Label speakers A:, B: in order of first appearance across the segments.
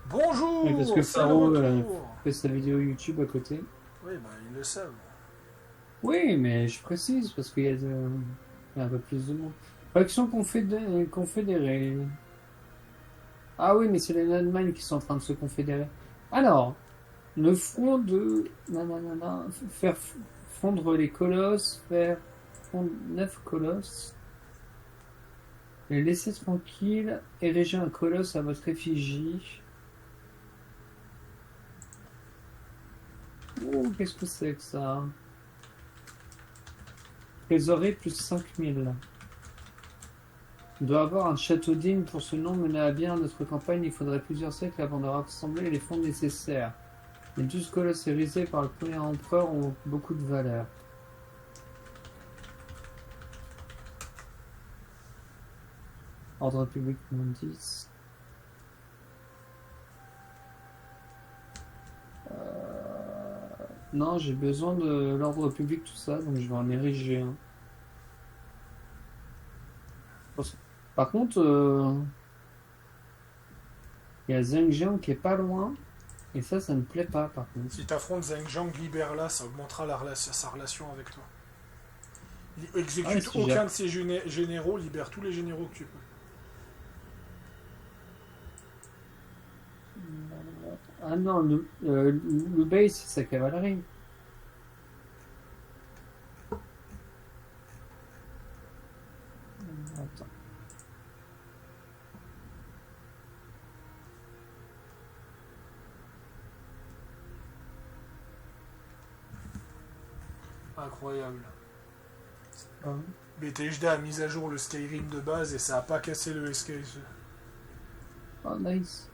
A: Bonjour,
B: Oui, parce que
A: c'est le
B: Faro
A: retour.
B: fait sa vidéo YouTube à côté.
A: Oui, bah ils le savent.
B: Oui, mais je précise parce il y a un peu plus de monde. Faction confédérée. Ah oui, mais c'est les Allemagne qui sont en train de se confédérer. Alors, le front de nanana, fondre les colosses, faire fondre 9 colosses, les laisser tranquilles, ériger un colosse à votre effigie. Oh, qu'est-ce que c'est que ça? Trésorerie plus 5000. On doit avoir un château digne pour ce nom. Mener à bien notre campagne, il faudrait plusieurs siècles avant de rassembler les fonds nécessaires. Les 12 colosses érigés par le premier empereur ont beaucoup de valeur. Ordre public -10. Non, j'ai besoin de l'ordre public, tout ça, donc je vais en ériger un. Par contre, il y a Zhengjiang qui est pas loin, et ça me plaît pas, par contre.
A: Si t'affrontes Zheng Jiang, libère-la, ça augmentera sa relation avec toi.
B: Ah,
A: Exécute
B: si j'ai...
A: aucun de ses généraux, libère tous les généraux que tu peux.
B: Ah non, le base, c'est sa cavalerie. Attends.
A: Incroyable.
B: Ah,
A: BTHD a mis à jour le Skyrim de base et ça a pas cassé le SK.
B: oh, nice.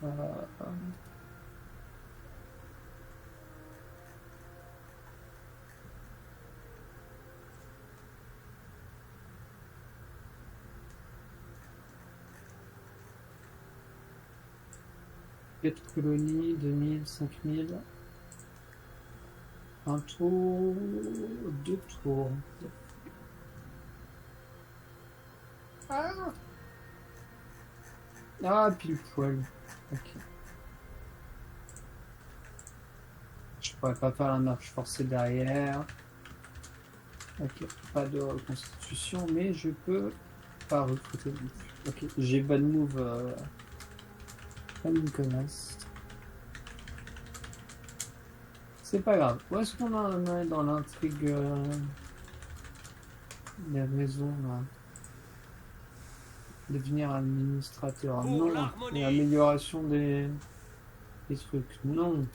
B: Euh, 4 colonies, 2000, 5000. Un tour, 2 tours. Ah, ah, pile poil. Ok. Je pourrais pas faire la marche forcée derrière. Ok, pas de reconstitution, mais je peux pas recruter. Ok, j'ai bad move. Pas une connasse. C'est pas grave. Où est-ce qu'on en est dans l'intrigue des raisons là? Devenir administrateur?
C: Pour
B: Non.
C: l'harmonie.
B: Et amélioration des trucs? Non.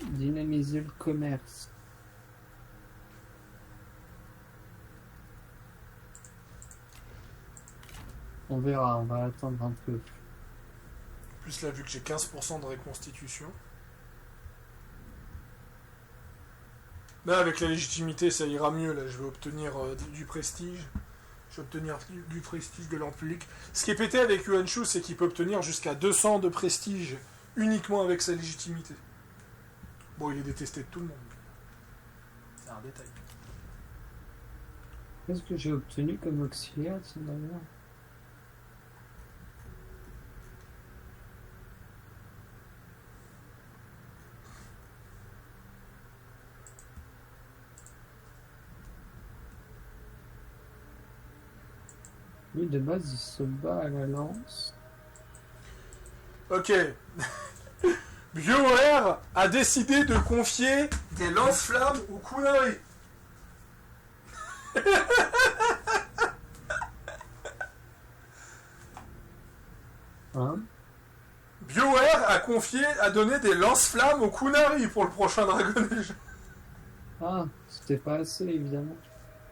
B: Dynamiser le commerce? On verra, on va attendre un peu.
A: Plus là, vu que j'ai 15% de reconstitution. Là, avec la légitimité, ça ira mieux. Là, je vais obtenir du prestige. Je vais obtenir du prestige de l'ordre public. Ce qui est pété avec Yuan Shu, c'est qu'il peut obtenir jusqu'à 200 de prestige uniquement avec sa légitimité. Bon, il est détesté de tout le monde. C'est un détail.
B: Qu'est-ce que j'ai obtenu comme auxiliaire, tiens, d'ailleurs? Lui, de base, il se bat à la lance.
A: Ok. BioWare a décidé de confier des lance-flammes aux Kunari.
B: Hein?
A: BioWare a donné des lance-flammes aux Kunari pour le prochain Dragon Age.
B: Ah, c'était pas assez, évidemment.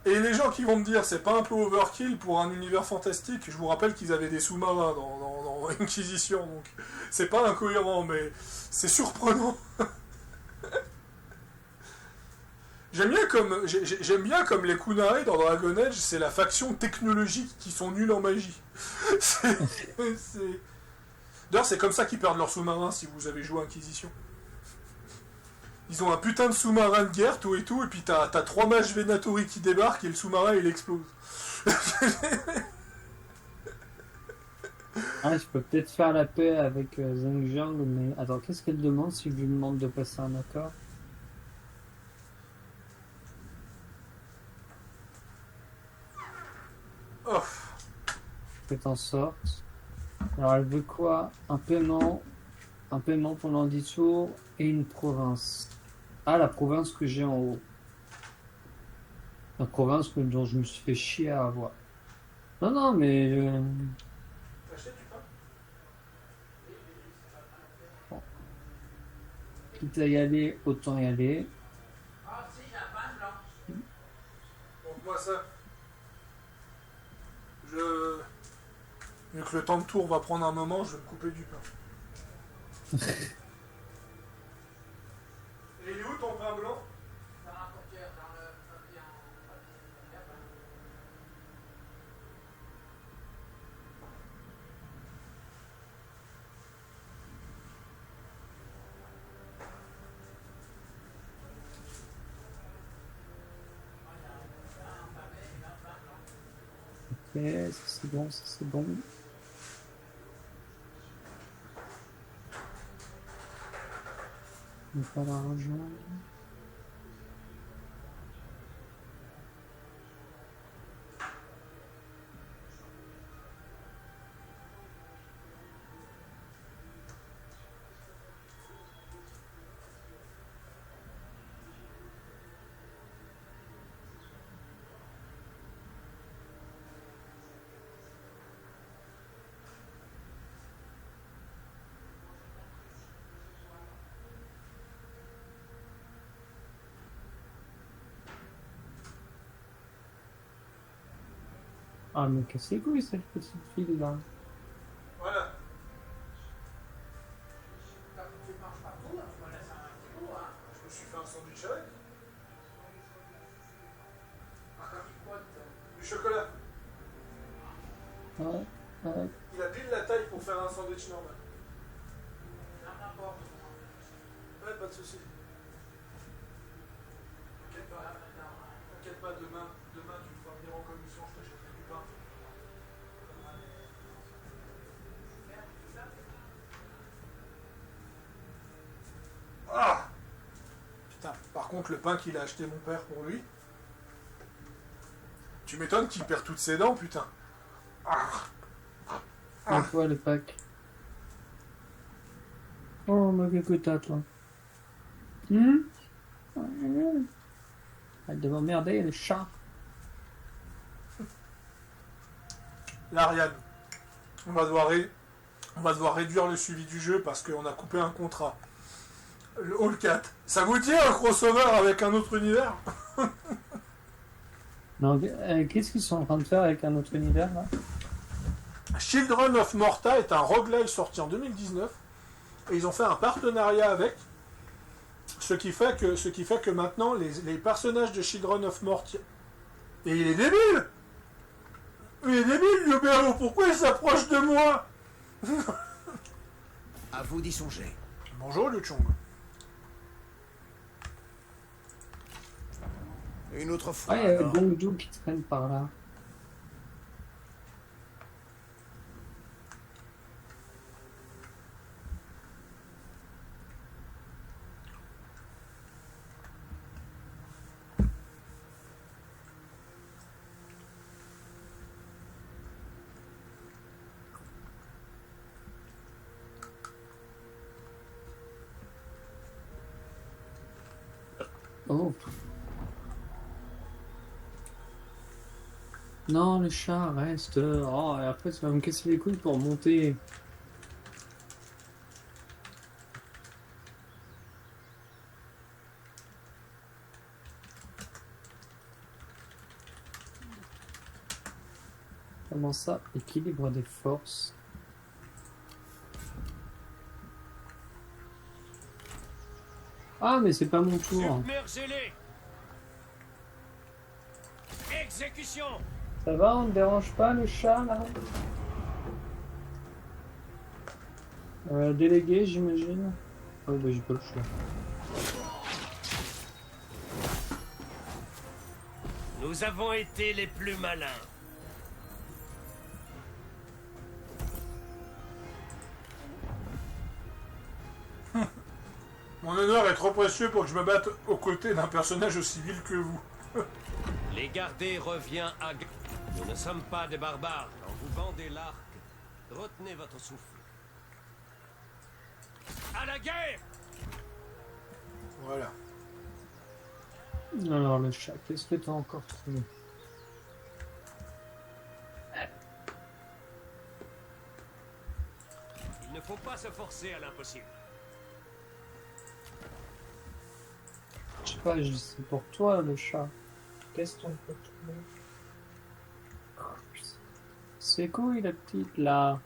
A: Et les gens qui vont me dire c'est pas un peu overkill pour un univers fantastique, je vous rappelle qu'ils avaient des sous-marins dans Inquisition, donc c'est pas incohérent, mais c'est surprenant. J'aime bien comme les Kunari dans Dragon Age, c'est la faction technologique qui sont nuls en magie. D'ailleurs, c'est comme ça qu'ils perdent leurs sous-marins si vous avez joué Inquisition. Ils ont un putain de sous-marin de guerre, tout et tout, et puis t'as 3 mages Venatori qui débarquent et le sous-marin il explose.
B: Ah, je peux peut-être faire la paix avec Zheng Jiang, mais attends, qu'est-ce qu'elle demande si je lui demande de passer un accord?
A: Oh.
B: Faites en sorte. Alors, elle veut quoi? Un paiement pendant 10 jours et une province. Ah, la province que j'ai en haut. La province dont je me suis fait chier à avoir. Non, non, mais... Bon. Quitte à y aller, autant y aller.
A: Donc moi ça... Vu que le temps de tour va prendre un moment, je vais me couper du pain. Et il est où ton pain blanc?
B: Ok, ça c'est bon, ça c'est bon. Il faut l'argent. Ah, mais casse les couilles, cette petite fille là.
A: Voilà. Je me suis fait un sandwich avec. Du chocolat.
B: Ouais, ouais.
A: Il a pile la taille pour faire un sandwich normal. Ouais, pas de soucis. T'inquiète pas, demain tu me feras venir en commission, je t'achèterai du pain. Ah putain, par contre, le pain qu'il a acheté mon père pour lui, tu m'étonnes qu'il perd toutes ses dents, putain.
B: Ah, quoi le pack? Oh, ma cocotte là. Arrête de m'emmerder, le chat.
A: Là, Ariane, on va devoir réduire le suivi du jeu parce qu'on a coupé un contrat. Le Hall 4. Ça vous dit un crossover avec un autre univers?
B: Non, qu'est-ce qu'ils sont en train de faire avec un autre univers là?
A: Children of Morta est un roguelike sorti en 2019 et ils ont fait un partenariat avec, ce qui fait que maintenant les personnages de Children of Morta... Et il est débile! Il est débile, Yubero, pourquoi il s'approche de moi?
C: À vous d'y songer.
A: Bonjour, Liu Chong.
C: Une autre fois.
B: Ouais, il y a
C: alors.
B: Gongdu qui traîne par là. Oh. Non, le chat reste. Oh, et après, tu vas me casser les couilles pour monter. Comment ça? Équilibre des forces. Ah, mais c'est pas mon tour.
D: Submergez-les. Exécution.
B: Ça va, on ne dérange pas le chat là? Délégué, j'imagine. Oh, bah j'ai pas le choix.
D: Nous avons été les plus malins.
A: Mon honneur est trop précieux pour que je me batte aux côtés d'un personnage aussi vil que vous.
D: Les garder revient à... Nous ne sommes pas des barbares. Quand vous bandez l'arc, retenez votre souffle. À la guerre!
A: Voilà.
B: Alors, le chat, qu'est-ce que t'as encore trouvé?
D: Il ne faut pas se forcer à l'impossible.
B: Je sais pas, c'est pour toi, le chat. Qu'est-ce qu'on peut trouver? C'est cool, la petite, là.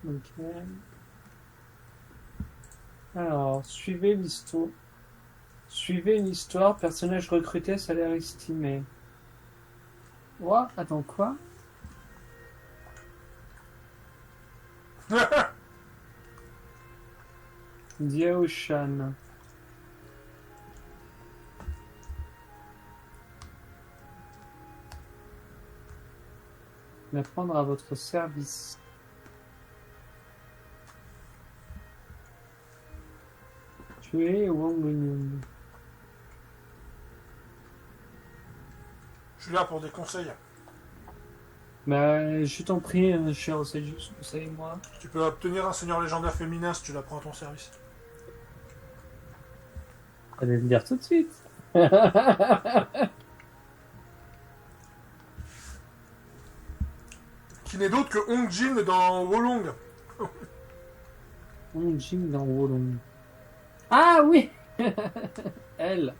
B: Ok. Alors, suivez l'histoire. Suivez l'histoire, personnage recruté, salaire estimé. What? Attends, quoi? Diaoshan. Me prendre à votre service. Tuer Wang Wenyun.
A: Je suis là pour des conseils.
B: Bah, je t'en prie, cher Osage, conseille-moi.
A: Tu peux obtenir un seigneur légendaire féminin si tu la prends à ton service.
B: Allez me dire tout de suite.
A: Qui n'est d'autre que Hong Jin dans Wolong.
B: Hong Jin dans Wolong. Ah oui. Elle.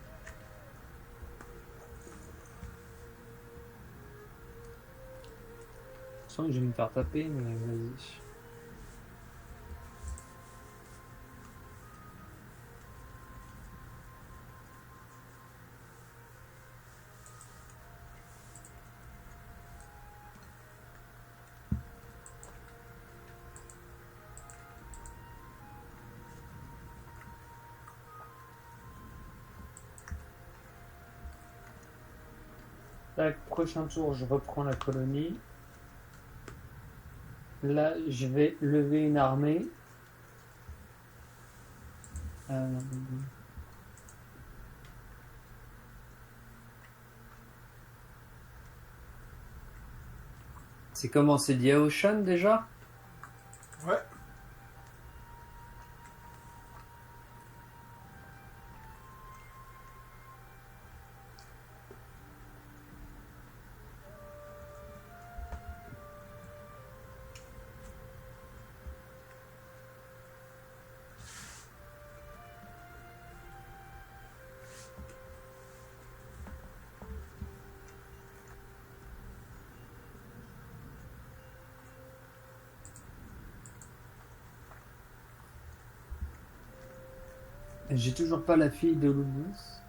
B: Je sens que je vais me faire taper, mais vas-y. Tac, prochain tour, je reprends la colonie. Là, je vais lever une armée. C'est comment, c'est Diaoshan déjà?
A: Ouais.
B: J'ai toujours pas la fille de Lubus.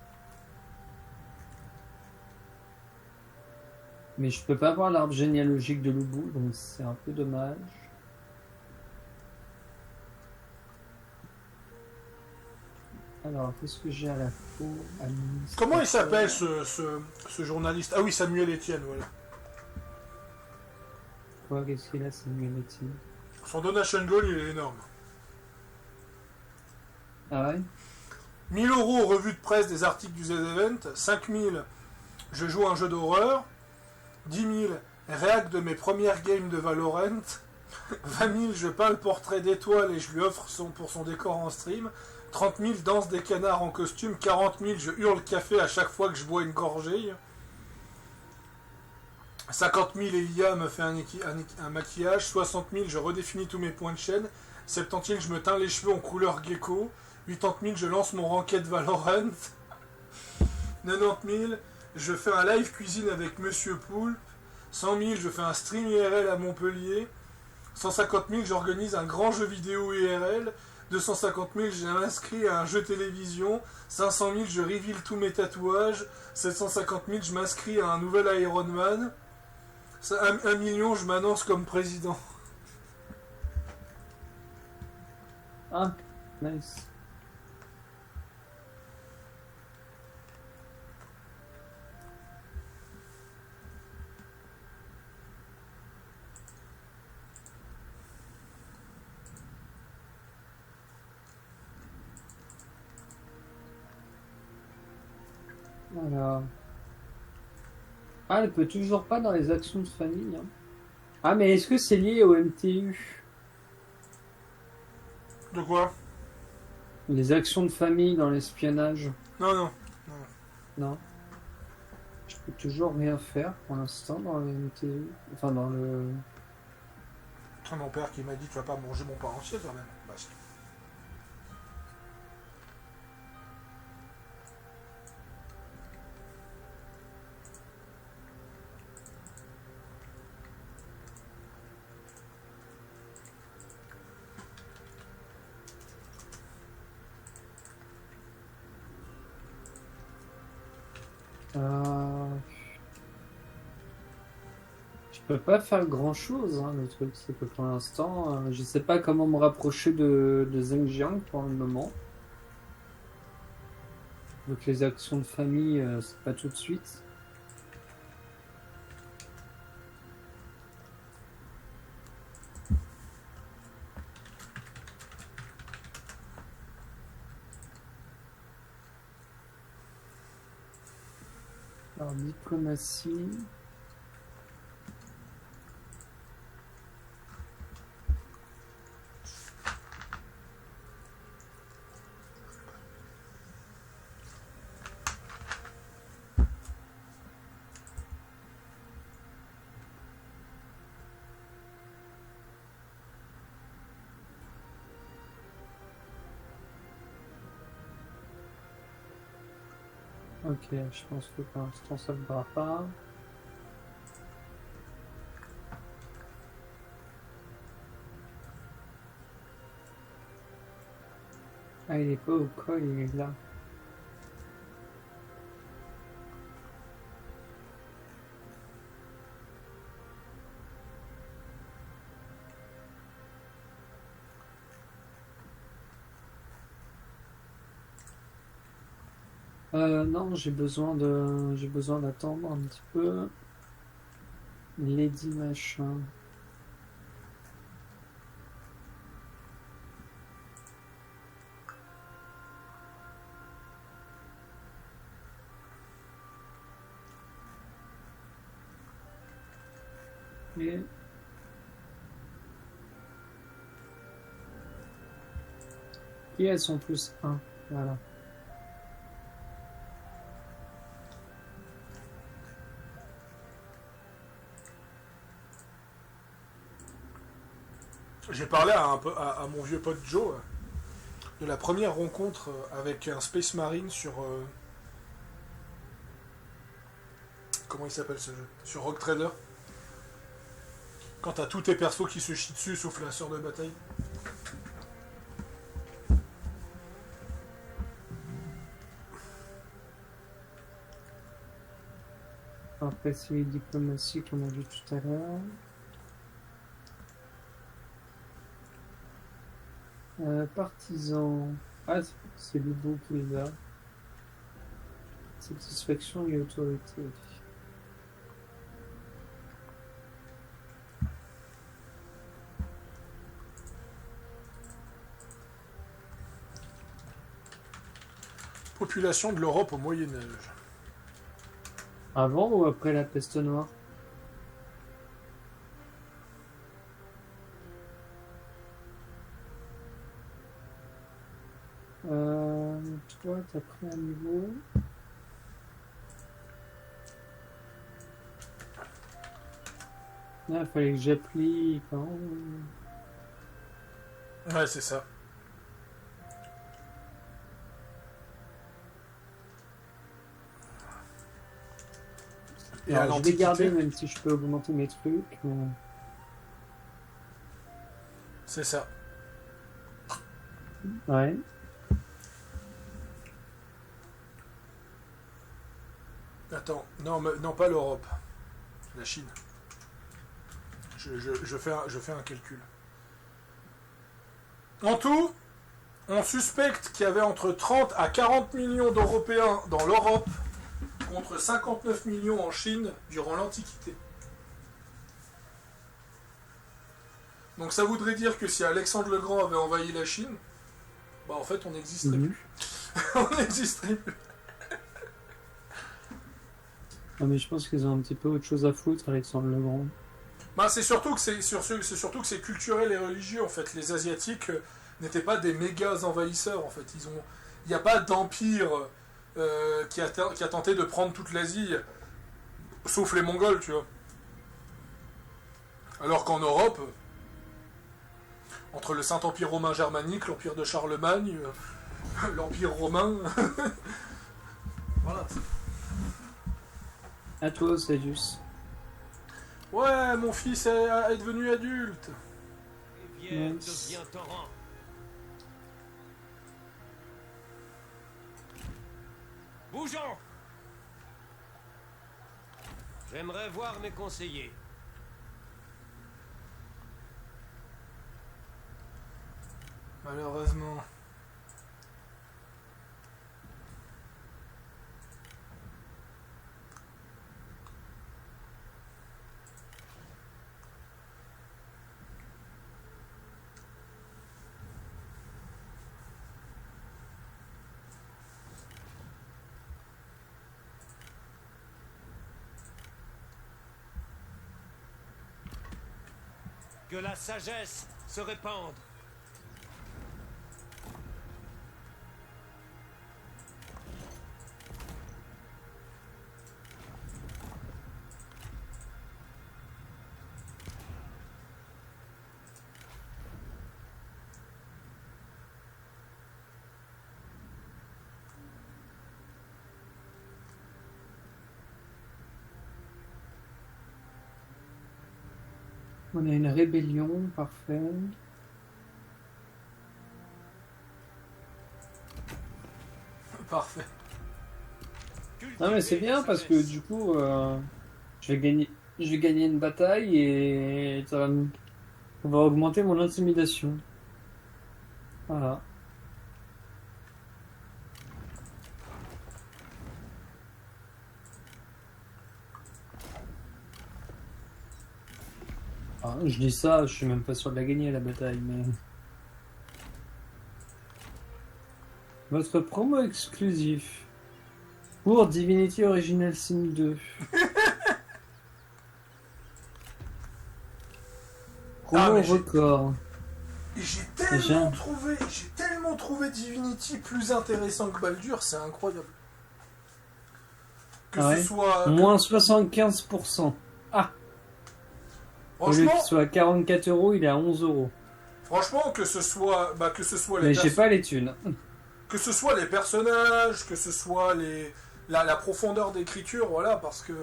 B: Mais je peux pas avoir l'arbre généalogique de Lubu, donc c'est un peu dommage. Alors, qu'est-ce que j'ai à la faux?
A: Comment il s'appelle ce journaliste? Ah oui, Samuel Etienne, voilà.
B: Quoi, qu'est-ce qu'il a, Samuel Etienne?
A: Son donation goal, il est énorme.
B: Ah ouais?
A: 1000 € revue de presse des articles du Z-Event, 5000 je joue à un jeu d'horreur, 10 000 réact de mes premières games de Valorant, 20 000, je peins le portrait d'étoile et je lui offre pour son décor en stream. 30 000, danse des canards en costume. 40 000, je hurle café à chaque fois que je bois une gorgée. 50 000, Elia me fait un maquillage. 60 000, je redéfinis tous mes points de chaîne. 70 000, je me teins les cheveux en couleur gecko. 80 000, je lance mon ranked Valorant. 90 000, je fais un live cuisine avec Monsieur Poulpe. 100 000, je fais un stream IRL à Montpellier. 150 000, j'organise un grand jeu vidéo IRL. 250 000, j'ai inscrit à un jeu télévision. 500 000, je reveal tous mes tatouages. 750 000, je m'inscris à un nouvel Iron Man. 1 million, je m'annonce comme président.
B: Ah, nice. Voilà. Ah, elle peut toujours pas dans les actions de famille. Hein. Ah, mais est-ce que c'est lié au MTU?
A: De quoi?
B: Les actions de famille dans l'espionnage?
A: Non, non.
B: Non. Je peux toujours rien faire pour l'instant dans le MTU. Enfin, dans le...
A: C'est mon père qui m'a dit, tu vas pas manger mon pain entier quand même. Bah, si.
B: Je peux pas faire grand chose, hein. Le truc c'est que pour l'instant, je sais pas comment me rapprocher de Zhengjiang pour le moment. Donc les actions de famille, c'est pas tout de suite. Alors diplomatie. Ok, je pense que pour l'instant ça ne va pas. Ah, il est pas au col, il est là. Non, j'ai besoin d'attendre un petit peu. Lady machin. Et... Et elles sont plus 1. Voilà.
A: J'ai parlé à mon vieux pote Joe de la première rencontre avec un Space Marine sur... comment il s'appelle ce jeu? Sur Rogue Trader. Quand t'as tous tes persos qui se chient dessus sauf la sœur de bataille.
B: Après, c'est les diplomaties qu'on a vu tout à l'heure. Partisans. Ah, c'est Ludo qui les a. Satisfaction et autorité.
A: Population de l'Europe au Moyen-Âge.
B: Avant ou après la peste noire? toi, t'as pris un niveau. Là, il fallait que j'applique. Hein.
A: Ouais, c'est ça. Et à
B: Alors, je vais garder,
A: l'Antiquité,
B: même si je peux augmenter mes trucs. Mais...
A: c'est ça.
B: Ouais.
A: Attends, non, non pas l'Europe. La Chine. Je fais un calcul. En tout, on suspecte qu'il y avait entre 30 à 40 millions d'Européens dans l'Europe contre 59 millions en Chine durant l'Antiquité. Donc ça voudrait dire que si Alexandre le Grand avait envahi la Chine, bah en fait on n'existerait plus. On n'existerait plus.
B: Ah, mais je pense qu'ils ont un petit peu autre chose à foutre, Alexandre le Grand.
A: Bah, c'est surtout que c'est culturel et religieux en fait. Les Asiatiques n'étaient pas des méga envahisseurs en fait. Il n'y a pas d'empire qui a tenté de prendre toute l'Asie, sauf les Mongols, tu vois. Alors qu'en Europe, entre le Saint-Empire romain germanique, l'Empire de Charlemagne, l'Empire romain, voilà.
B: À toi, Sadius.
A: Ouais, mon fils est devenu adulte.
D: Rivière
B: Yes.
D: devient torrent. Bougeons. J'aimerais voir mes conseillers.
A: Malheureusement.
D: Que la sagesse se répande.
B: On a une rébellion, parfait.
A: Parfait.
B: Non mais c'est bien parce que du coup, je vais gagner une bataille et on va augmenter mon intimidation. Voilà. Ah, je dis ça, je suis même pas sûr de la gagner la bataille, mais... Votre promo exclusif pour Divinity Original Sin 2. Promo
A: Ah, mais
B: record.
A: Et j'ai
B: Déjà.
A: tellement trouvé Divinity plus intéressant que Baldur, c'est incroyable. Que
B: Ah ouais.
A: ce soit...
B: Moins 75%. Au lieu
A: Franchement,
B: qu'il soit à 44 euros, il est à 11 euros.
A: franchement, que ce soit
B: Mais j'ai pas les thunes.
A: que ce soit les personnages, que ce soit la profondeur d'écriture, voilà, parce que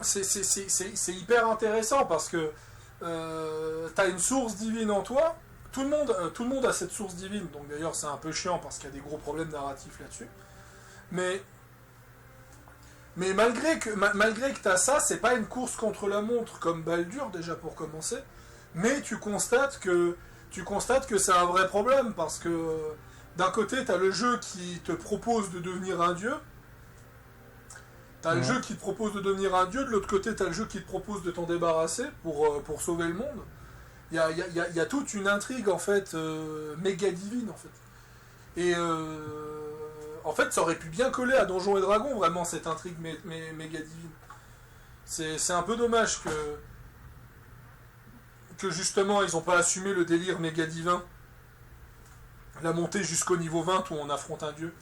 A: c'est hyper intéressant parce que t'as une source divine en toi. Tout le monde a cette source divine, donc d'ailleurs c'est un peu chiant parce qu'il y a des gros problèmes narratifs là-dessus. Mais malgré que t'as ça, c'est pas une course contre la montre comme Baldur déjà pour commencer, mais tu constates que c'est un vrai problème parce que d'un côté t'as le jeu qui te propose de devenir un dieu, t'as le jeu qui te propose de devenir un dieu, de l'autre côté t'as le jeu qui te propose de t'en débarrasser pour sauver le monde. Il y a toute une intrigue en fait méga divine en fait. Et en fait, ça aurait pu bien coller à Donjons et Dragons, vraiment, cette intrigue méga divine. C'est un peu dommage que justement, ils n'ont pas assumé le délire méga divin la montée jusqu'au niveau 20 où on affronte un dieu.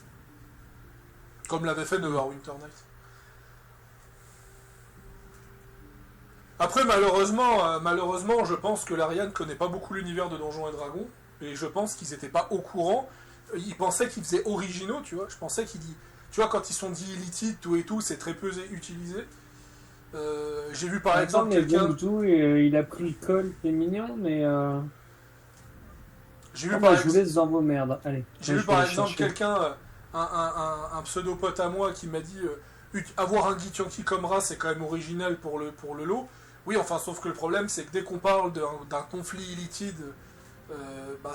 A: Comme l'avait fait Neverwinter Nights. Après, malheureusement, je pense que l'Ariane connaît pas beaucoup l'univers de Donjons et Dragons, et je pense qu'ils étaient pas au courant. Ils pensaient qu'ils faisaient originaux, tu vois. Je pensais qu'ils disent, tu vois, quand ils sont dit Elite, tout et tout, c'est très peu utilisé. J'ai vu par exemple quelqu'un.
B: Il a pris le col, c'est mignon, mais.
A: J'ai vu
B: je
A: par
B: vous laisse dans vos merdes. Allez.
A: J'ai vu par exemple quelqu'un, un pseudo-pote à moi qui m'a dit avoir un Githyanki comme race c'est quand même original pour le lot. Oui, enfin, sauf que le problème c'est que dès qu'on parle d'un conflit illitide,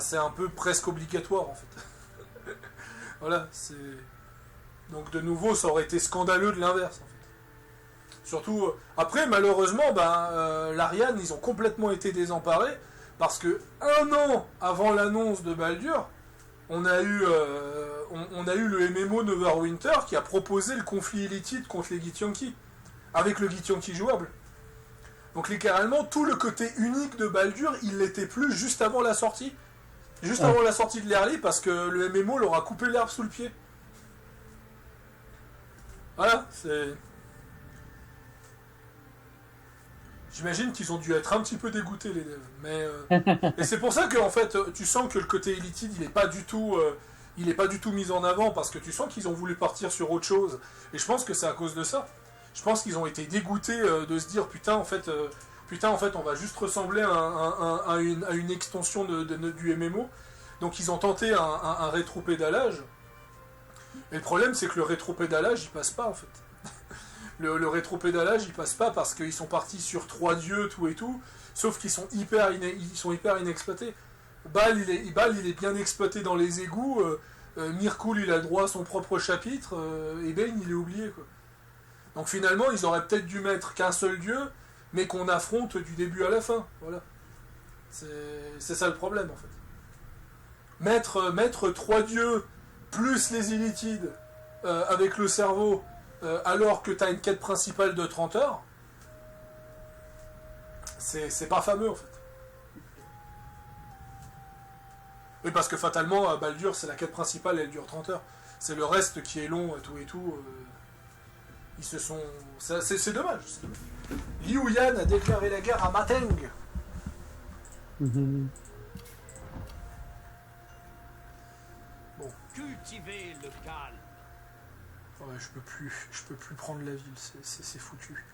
A: c'est un peu presque obligatoire en fait. Voilà, c'est. Donc de nouveau, ça aurait été scandaleux de l'inverse en fait. Surtout, après, malheureusement, l'Ariane, ils ont complètement été désemparés, parce que un an avant l'annonce de Baldur, on a eu le MMO Neverwinter qui a proposé le conflit illitide contre les Githyanki, avec le Githyanki jouable. Donc littéralement, tout le côté unique de Baldur, il l'était plus juste avant la sortie. Juste avant la sortie de l'Early, parce que le MMO leur a coupé l'herbe sous le pied. Voilà, c'est... J'imagine qu'ils ont dû être un petit peu dégoûtés, les devs. Mais, et c'est pour ça que en fait, tu sens que le côté Elitide, il est pas du tout mis en avant, parce que tu sens qu'ils ont voulu partir sur autre chose. Et je pense que c'est à cause de ça. Je pense qu'ils ont été dégoûtés de se dire, putain, en fait, on va juste ressembler à une extension du MMO. Donc ils ont tenté un rétro-pédalage. Et le problème, c'est que le rétro-pédalage, il passe pas, en fait. Le rétro-pédalage, il passe pas parce qu'ils sont partis sur 3 dieux, tout et tout, sauf qu'ils sont hyper inexploités. Bal, il est bien exploité dans les égouts, Mirkul, il a le droit à son propre chapitre, et Bane, il est oublié, quoi. Donc finalement, ils auraient peut-être dû mettre qu'un seul dieu, mais qu'on affronte du début à la fin, voilà. C'est ça le problème, en fait. Mettre 3 dieux, plus les illitides, avec le cerveau, alors que tu as une quête principale de 30 heures, c'est pas fameux en fait. Oui, parce que fatalement, Baldur, c'est la quête principale, elle dure 30 heures. C'est le reste qui est long, tout et tout. Ils se sont. C'est dommage. Liu Yan a déclaré la guerre à Mateng.
B: Mm-hmm.
A: Bon.
D: Cultivez le calme.
A: Ouais, je peux plus prendre la ville, c'est foutu.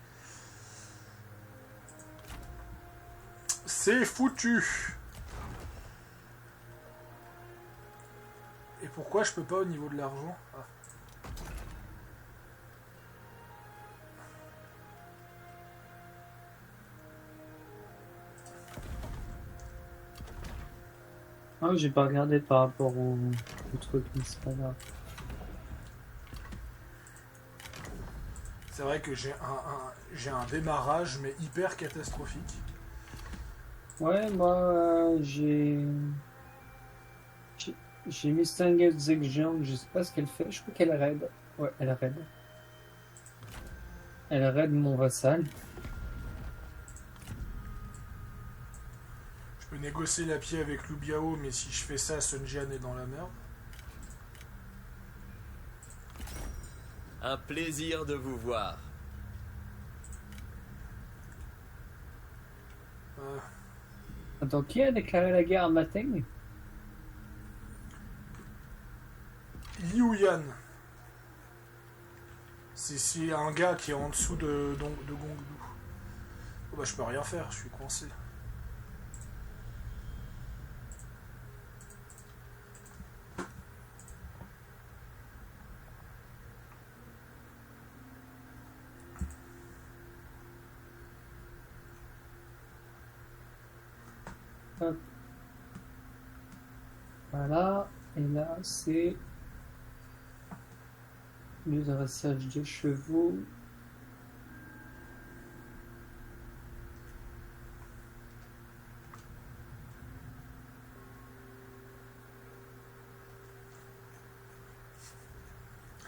A: C'est foutu. Et pourquoi je peux pas au niveau de l'argent ?
B: Ah, j'ai pas regardé par rapport au truc, mais c'est pas grave.
A: C'est vrai que j'ai un démarrage, mais hyper catastrophique.
B: Ouais, moi, j'ai mis Stangel Zexian, je sais pas ce qu'elle fait, je crois qu'elle raid. Ouais, elle raid. Elle raid mon vassal.
A: Je peux négocier la pied avec Lubiao, mais si je fais ça, Sun Jian est dans la merde.
D: Un plaisir de vous voir.
B: Attends, qui a déclaré la guerre à Mateng ?
A: Liu Yan. C'est un gars qui est en dessous de Gongdu. Oh bah je peux rien faire, je suis coincé.
B: Hop. Voilà, et là c'est le dressage de chevaux.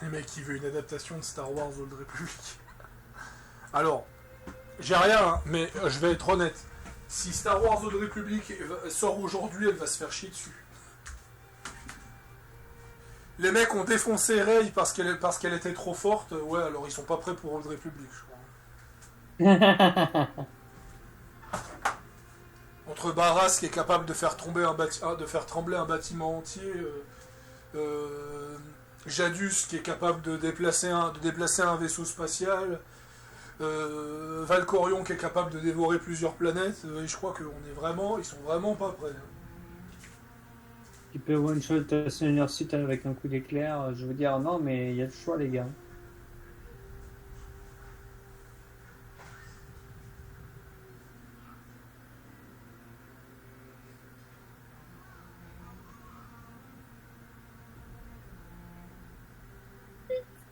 A: Le mec qui veut une adaptation de Star Wars Old Republic. Alors, j'ai rien, hein, mais je vais être honnête. Si Star Wars Old Republic sort aujourd'hui, elle va se faire chier dessus. Les mecs ont défoncé Rey parce qu'elle était trop forte. Ouais, alors ils sont pas prêts pour Old Republic, je crois. Entre Barras qui est capable de faire trembler un bâtiment entier, Jadus qui est capable de déplacer un vaisseau spatial, Valkorion qui est capable de dévorer plusieurs planètes, et je crois ils sont vraiment pas prêts.
B: Tu peux one-shot Senior Site avec un coup d'éclair. Je veux dire, non, mais il y a le choix, les gars.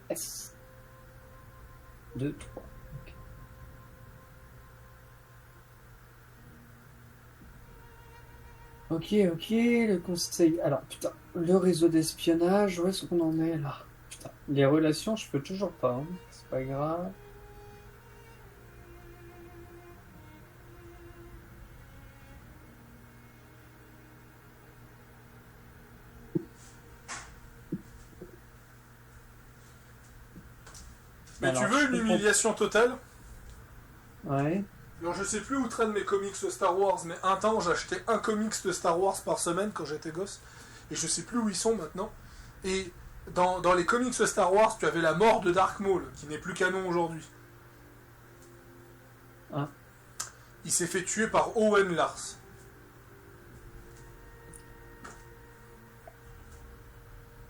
B: S. 2, 3. Ok, le conseil. Alors, putain, le réseau d'espionnage, où est-ce qu'on en est là? Putain, les relations, je peux toujours pas, hein. C'est pas grave.
A: Mais
B: Alors,
A: tu veux une humiliation totale?
B: Ouais.
A: Alors je sais plus où traînent mes comics Star Wars, mais un temps j'achetais un comics de Star Wars par semaine quand j'étais gosse, et je sais plus où ils sont maintenant. Et dans les comics Star Wars, tu avais la mort de Dark Maul, qui n'est plus canon aujourd'hui.
B: Ah.
A: Il s'est fait tuer par Owen Lars.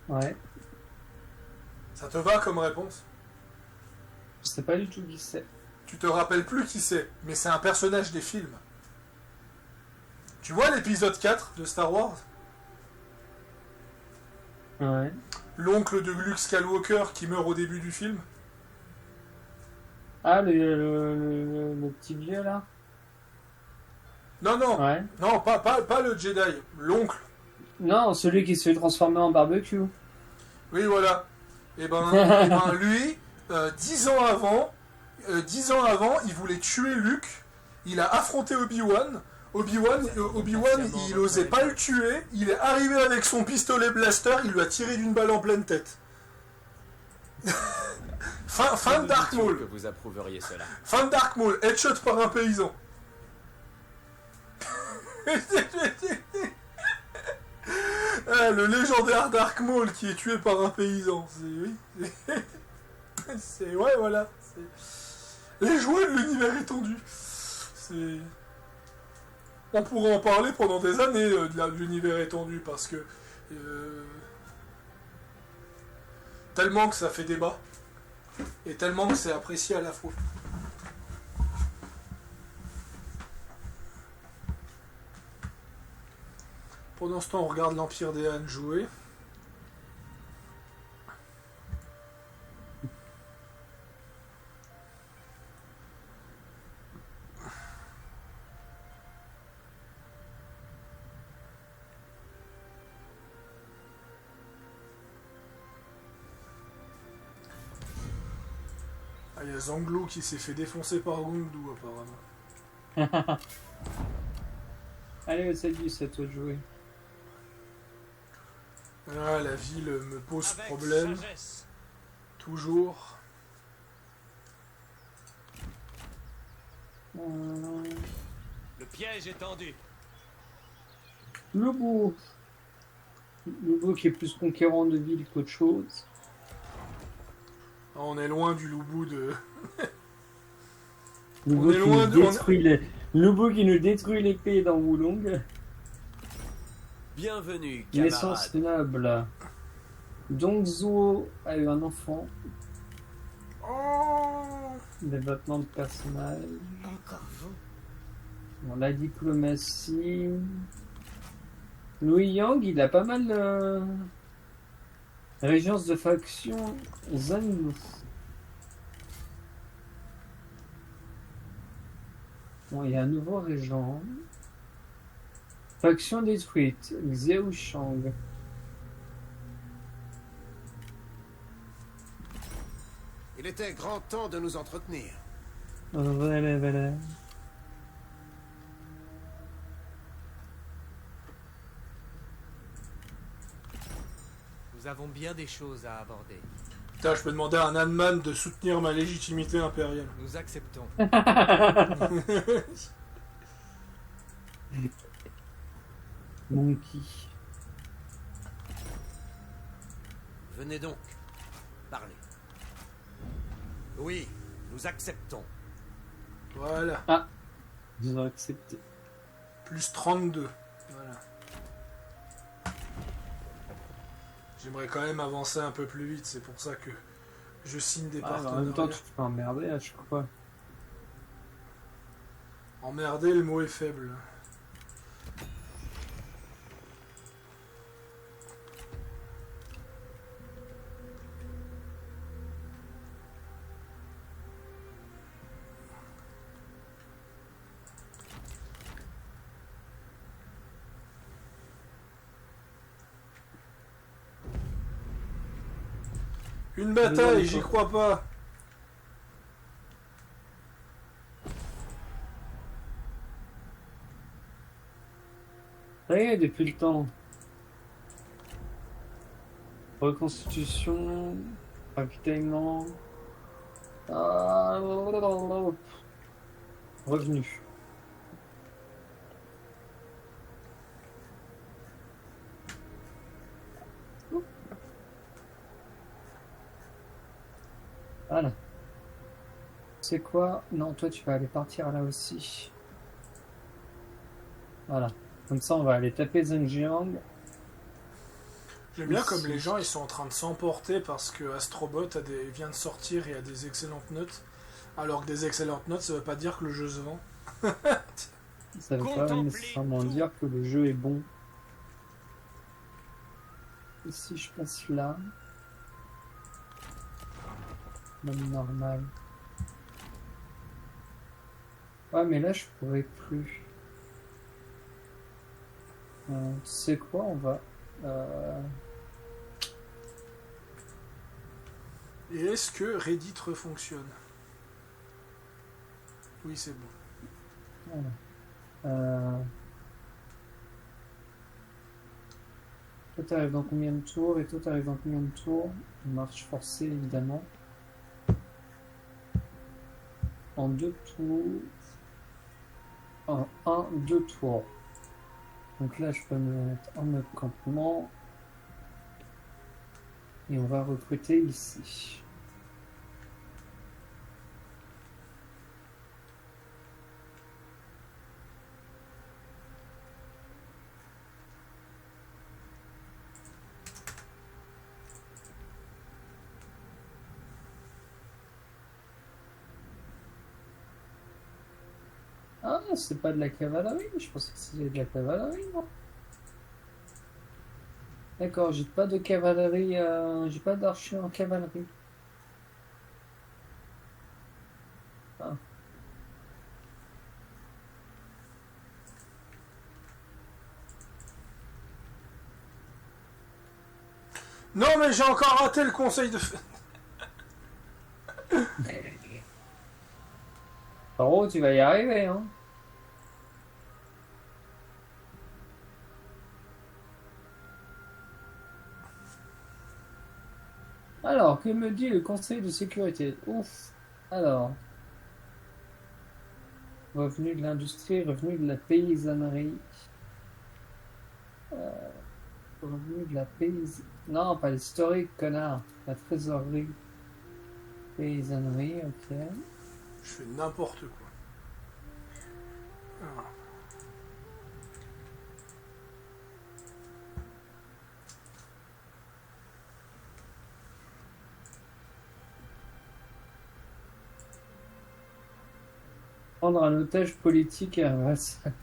B: Ouais.
A: Ça te va comme réponse?
B: Je sais pas du tout qui c'est.
A: Tu te rappelles plus qui c'est, mais c'est un personnage des films. Tu vois l'épisode 4 de Star Wars?
B: Ouais.
A: L'oncle de Luke Skywalker qui meurt au début du film?
B: Ah, le petit vieux là?
A: Non,
B: Ouais.
A: non, pas le Jedi, l'oncle.
B: Non, celui qui se fait transformer en barbecue.
A: Oui, voilà. Et ben lui, 10 ans avant, il voulait tuer Luke. Il a affronté Obi-Wan. Obi-Wan, il osait pas le tuer. Il est arrivé avec son pistolet blaster. Il lui a tiré d'une balle en pleine tête. fin de Dark Maul.
D: Que vous approuveriez cela.
A: Fin de Dark Maul. Headshot par un paysan. Ah, le légendaire Dark Maul qui est tué par un paysan. C'est ouais, voilà. Les jouets de l'univers étendu. On pourrait en parler pendant des années de l'univers étendu parce que tellement que ça fait débat et tellement que c'est apprécié à la fois. Pendant ce temps, on regarde l'Empire des Han jouer. Ah, il y a Zanglo qui s'est fait défoncer par Gongdu apparemment.
B: Allez, salut, c'est à toi de jouer.
A: Ah, la ville me pose problème. Toujours.
D: Le piège est tendu.
B: Lobo. Lobo qui est plus conquérant de ville qu'autre chose.
A: Ah, on est loin du Loubou de...
B: Lobo
A: est
B: qui
A: loin
B: nous
A: de-
B: détruit Lobo qui nous détruit l'épée dans Wulong.
D: Bienvenue,
B: Naissance
D: camarade.
B: noble. Dongzuo a eu un enfant.
A: Oh,
B: Développement de personnage.
C: Encore vous?
B: Bon, la diplomatie. Louis Yang, il a pas mal régence de faction Zanlu. Bon, il y a un nouveau régent. Faction détruite, Xiao Shang.
C: Il était grand temps de nous entretenir.
B: Voilà.
D: Vous
E: avons bien des choses à aborder.
A: Putain, je peux demander à un Ant-Man de soutenir ma légitimité impériale.
E: Nous acceptons.
B: Monkey.
D: Venez donc. Parlez. Oui, nous acceptons.
A: Voilà.
B: Ils ont accepté.
A: Plus 32. Voilà. J'aimerais quand même avancer un peu plus vite, c'est pour ça que je signe des
B: Ah, en
A: partenariats.
B: même temps, tu te fais emmerder à chaque fois.
A: Emmerder, le mot est faible. Une bataille, j'y crois pas.
B: Ça y est, depuis le temps. Reconstitution, ravitaillement. Revenu. Voilà. C'est quoi? Non, toi tu vas aller partir là aussi. Voilà. Comme ça, on va aller taper Zhenjiang.
A: J'aime bien comme les gens ils sont en train de s'emporter parce que Astrobot vient de sortir et a des excellentes notes. Alors que des excellentes notes, ça veut pas dire que le jeu se vend.
B: Ça veut pas
D: Contemplez
B: nécessairement
D: tout.
B: dire que le jeu est bon. Et si je passe là, même normal. Ouais, mais là je pourrais plus. Tu sais quoi, on va.
A: Et est-ce que Reddit refonctionne? Oui, c'est bon.
B: Voilà. Toi t'arrives dans combien de tours et toi t'arrives dans combien de tours? Marche forcée évidemment. En 2 tours. En 2 tours. Donc là je peux me mettre en mode campement. Et on va recruter ici. Ah, c'est pas de la cavalerie, je pensais que c'était de la cavalerie, moi. D'accord, j'ai pas de cavalerie, j'ai pas d'archer en cavalerie. Ah.
A: Non, mais j'ai encore raté le conseil de...
B: Paro, tu vas y arriver, hein. Alors, que me dit le Conseil de sécurité? Ouf. Alors, revenu de l'industrie, revenu de la paysannerie. Revenu de la paysannerie. Non, pas l'historique, connard. La trésorerie. Paysannerie, ok.
A: Je fais n'importe quoi. Ah.
B: Prendre un otage politique et un vassal.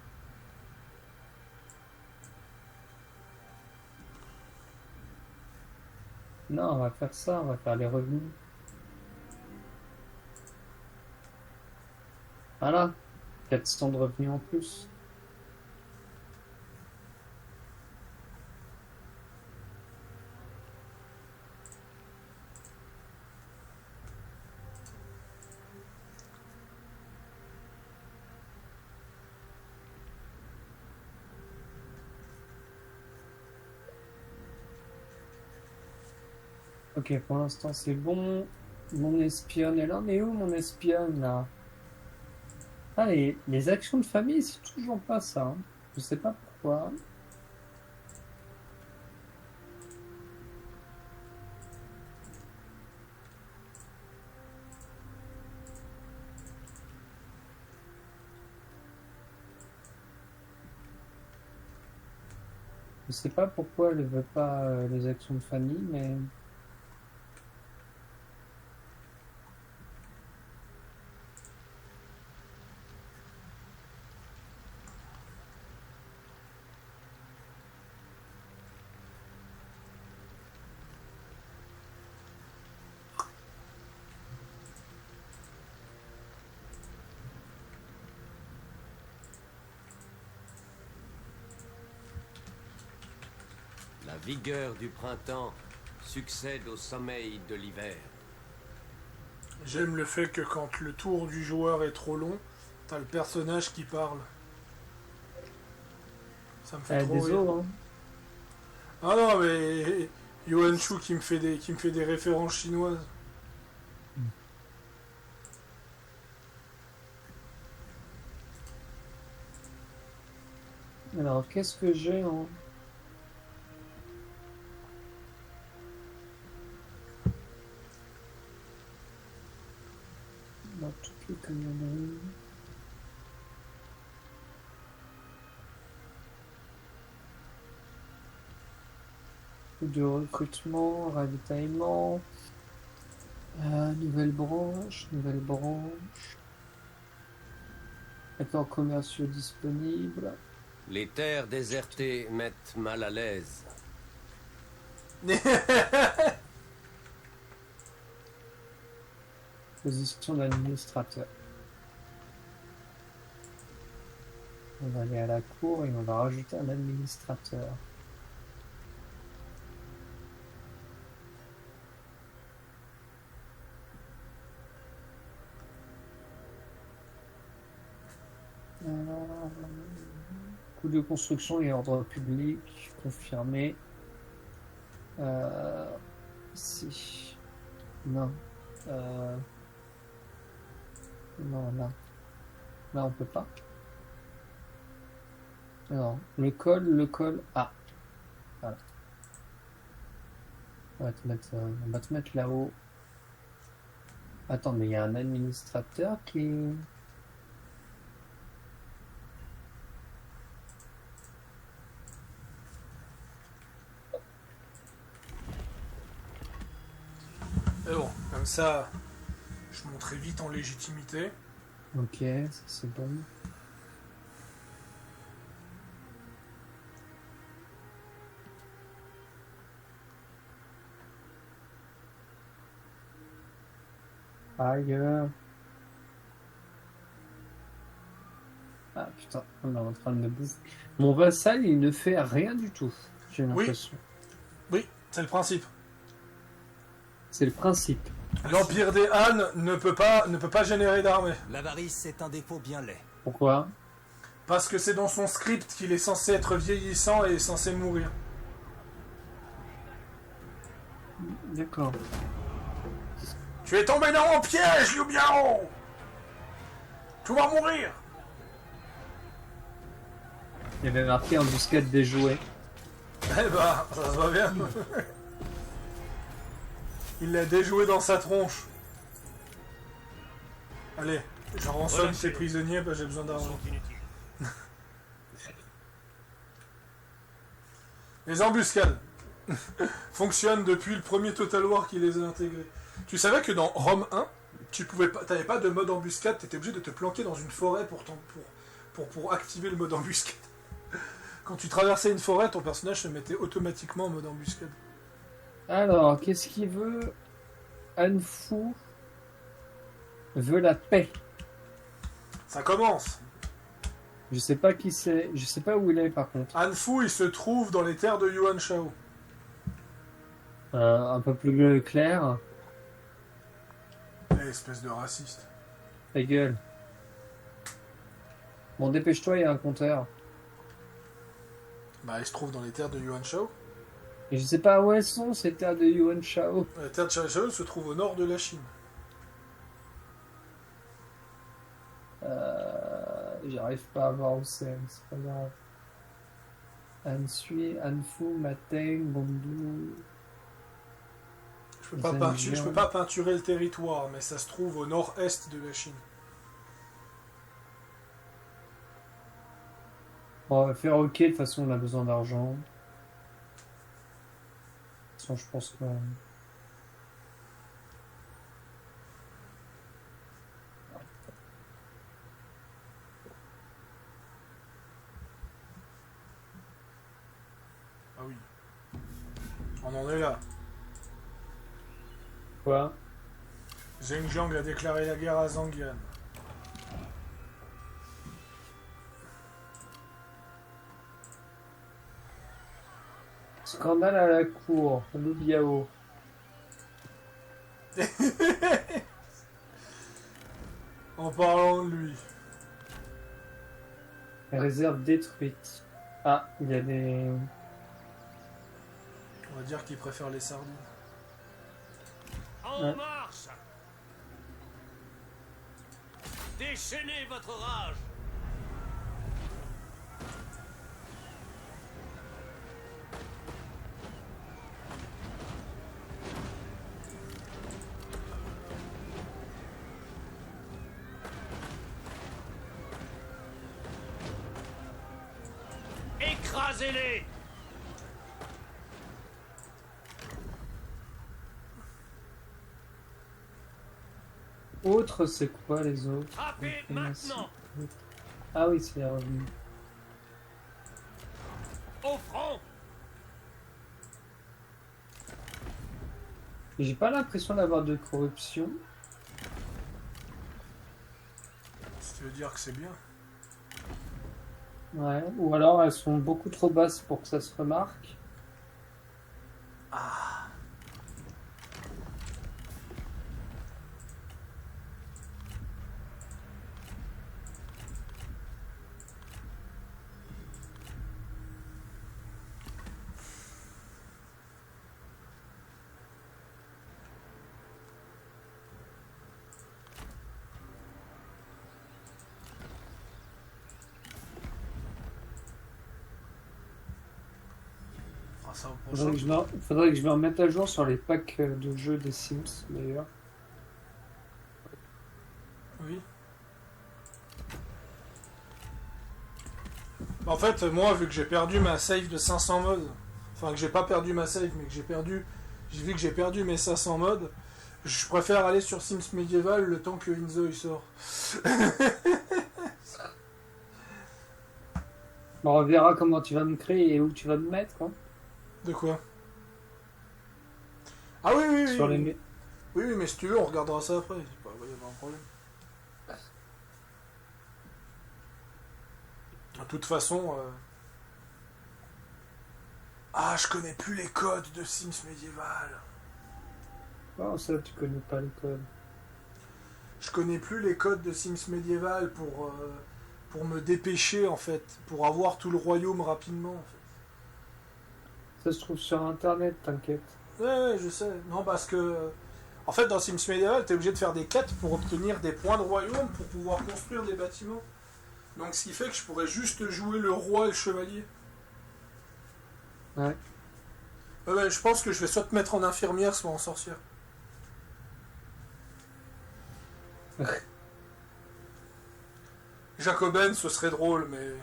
B: Non, on va faire ça, on va faire les revenus. Voilà, 400 de revenus en plus. Ok, pour l'instant c'est bon. Mon espionne, elle en est où mon espionne là? Ah, les actions de famille, c'est toujours pas ça, hein. Je sais pas pourquoi. Je sais pas pourquoi elle veut pas les actions de famille, mais
D: La vigueur du printemps succède au sommeil de l'hiver.
A: J'aime le fait que quand le tour du joueur est trop long, t'as le personnage qui parle. Ça me fait trop rire.
B: désolé, hein.
A: Ah non, mais Yuan Shu qui me fait des références chinoises.
B: Alors, qu'est-ce que j'ai en... dans toutes les commanderies. De recrutement, ravitaillement, nouvelle branche, accords commerciaux disponibles.
D: Les terres désertées mettent mal à l'aise.
B: Position d'administrateur. On va aller à la cour et on va rajouter un administrateur. Coût de construction et ordre public confirmé. Si. Non. Non, là. Là, on peut pas. Alors, le col. Ah. Voilà. On va te mettre là-haut. Attends, mais il y a un administrateur qui...
A: Mais bon, comme ça, je monterai vite en légitimité.
B: Ok, ça c'est bon. Ailleurs. Ah putain, on est en train de me bouffer. Mon vassal, il ne fait rien du tout. J'ai l'impression.
A: Oui, c'est le principe.
B: C'est le principe.
A: L'Empire des Han ne peut pas générer d'armée.
E: L'avarice est un défaut bien laid.
B: Pourquoi?
A: Parce que c'est dans son script qu'il est censé être vieillissant et est censé mourir.
B: D'accord.
A: Tu es tombé dans mon piège, Liu Biao! Tu vas mourir!
B: Il y avait marqué embuscade déjouée.
A: Eh bah, ça se va bien. Il l'a déjoué dans sa tronche. Allez, je rançonne ces prisonniers, bah j'ai besoin d'argent. Les embuscades fonctionnent depuis le premier Total War qui les a intégrés. Tu savais que dans Rome 1, t'avais pas de mode embuscade, t'étais obligé de te planquer dans une forêt pour activer le mode embuscade. Quand tu traversais une forêt, ton personnage se mettait automatiquement en mode embuscade.
B: Alors, qu'est-ce qu'il veut? Anfu veut la paix.
A: Ça commence.
B: Je sais pas qui c'est. Je sais pas où il est par contre.
A: Anfu, il se trouve dans les terres de Yuan Shao.
B: Un peu plus clair.
A: Espèce de raciste.
B: Ta gueule. Bon, dépêche-toi, il y a un compteur.
A: Bah, il se trouve dans les terres de Yuan Shao.
B: Et je sais pas où elles sont, ces terres de Yuan Shao.
A: La terre de Changshao se trouve au nord de la Chine.
B: J'arrive pas à voir où c'est pas grave. Anshui, Anfu, Mateng, Gongdu.
A: Je peux pas peinturer le territoire, mais ça se trouve au nord-est de la Chine.
B: Bon, on va faire ok, de toute façon on a besoin d'argent. De toute façon, je pense que...
A: Ah oui. On en est là.
B: Quoi?
A: Zheng a déclaré la guerre à Zhangyan.
B: Scandale à la cour, Liu Biao.
A: En parlant de lui.
B: Réserve détruite. Ah, il y a des...
A: On va dire qu'il préfère les sardines.
D: En
B: Ouais.
D: marche! Déchaînez votre rage! Écrasez-les!
B: Autres, c'est quoi les autres?
D: Frappez maintenant!
B: Ah oui, c'est les revenus.
D: Au front!
B: J'ai pas l'impression d'avoir de corruption.
A: Ça veut dire que c'est bien.
B: Ouais. Ou alors elles sont beaucoup trop basses pour que ça se remarque.
A: Ah, ça au
B: Faudrait que,
A: prochain.
B: faudrait que je me remette à jour sur les packs de jeux des Sims d'ailleurs.
A: Oui. En fait, moi, vu que j'ai perdu ma save de 500 modes, enfin que j'ai pas perdu ma save, mais que vu que j'ai perdu mes 500 modes, je préfère aller sur Sims Medieval le temps que Inzo il sort.
B: Bon, on verra comment tu vas me créer et où tu vas me mettre, quoi.
A: De quoi? Ah oui, oui, oui.
B: Sur
A: oui.
B: les...
A: Oui, oui, mais si tu veux, on regardera ça après. C'est pas, il y a pas un problème. De toute façon... Ah, je connais plus les codes de Sims Medieval.
B: Oh, ça, tu connais pas les codes.
A: Je connais plus les codes de Sims Medieval pour me dépêcher, en fait. Pour avoir tout le royaume rapidement, en fait.
B: Ça se trouve sur internet, t'inquiète.
A: Ouais, je sais. Non, parce que... En fait, dans Sims Medieval, t'es obligé de faire des quêtes pour obtenir des points de royaume pour pouvoir construire des bâtiments. Donc, ce qui fait que je pourrais juste jouer le roi et le chevalier.
B: Ouais.
A: Ouais, je pense que je vais soit te mettre en infirmière, soit en sorcière. Jacobin, ce serait drôle, mais...